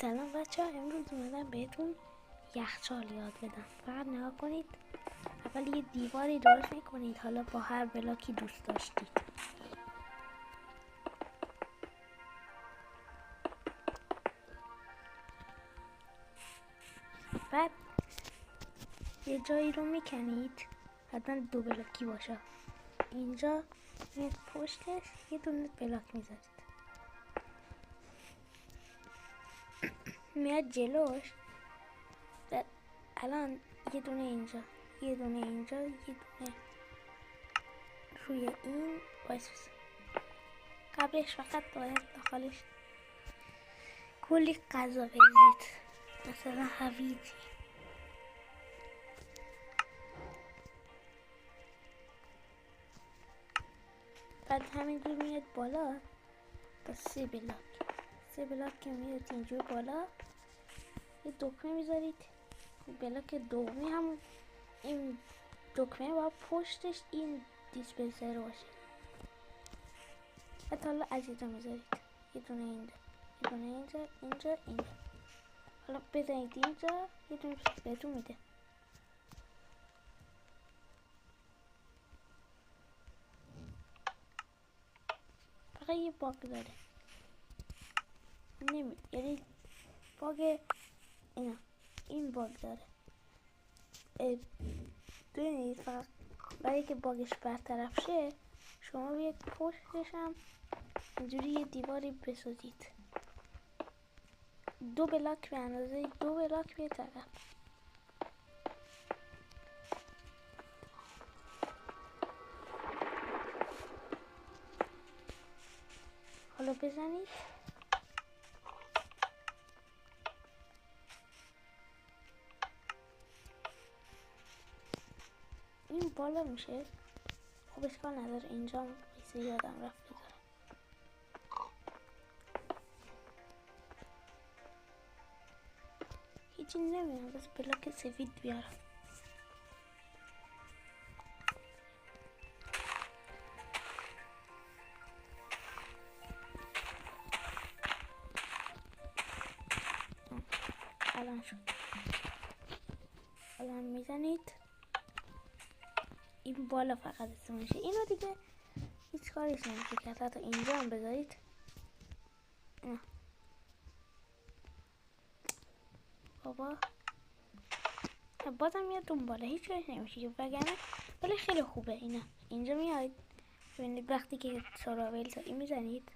سلام بچه ها، امروز اومدم بهتون یخچال یاد بدم. فقط نگاه کنید. اول یه دیواری درست میکنید، حالا با هر بلاکی دوست داشتید. بعد یه جایی رو میکنید، حتما 2 بلاکی باشه. اینجا میاد پشتش یه دونه بلاک میذارید، میاد جلوش. الان یه دونه اینجا، یه دونه اینجا، یه دونه روی این وایس. قبلش فقط باید داخلش کلی غذا بریزید، مثلا هویجی. بعد همینجور میاد بالا تا 3 بلاک که میاد اینجور بالا، یه دکمه میذارید. بلاک دومی هم این دکمه باید پشتش این دیسپنسر باشه. بعد حالا از اینجا میذارید یه دونه اینجا، یه دونه اینجا، اینجا. حالا بزنید اینجا، یه دونه بهتون میده. فقط یه باگ داره، یعنی باگ این باگ داره. ببینید، فقط برای که باگش برطرف شه شما بیاید پشتش هم اینجوری یه دیواری بسازید. 2 بلاک به اندازه 2 بلاک بیاید عقب. حالا بزنید. این بالا میشه. خب اشکال نداره، اینجا بیسه یادم رفت بذارم. هیچی نمیدونم، بس بلاک سفید بیارم. الان شد. الان میزنید این بالا فقط استفاده میشه. اینو دیگه هیچ کاریش نمیشه کرد. حتی اینجا هم بذارید. بابا بازم میاد اون بالا، هیچ کاریش نمیشه وگرنه. ولی خیلی خوبه اینا. اینجا میاد ببینید وقتی که سراویل تا این میزنید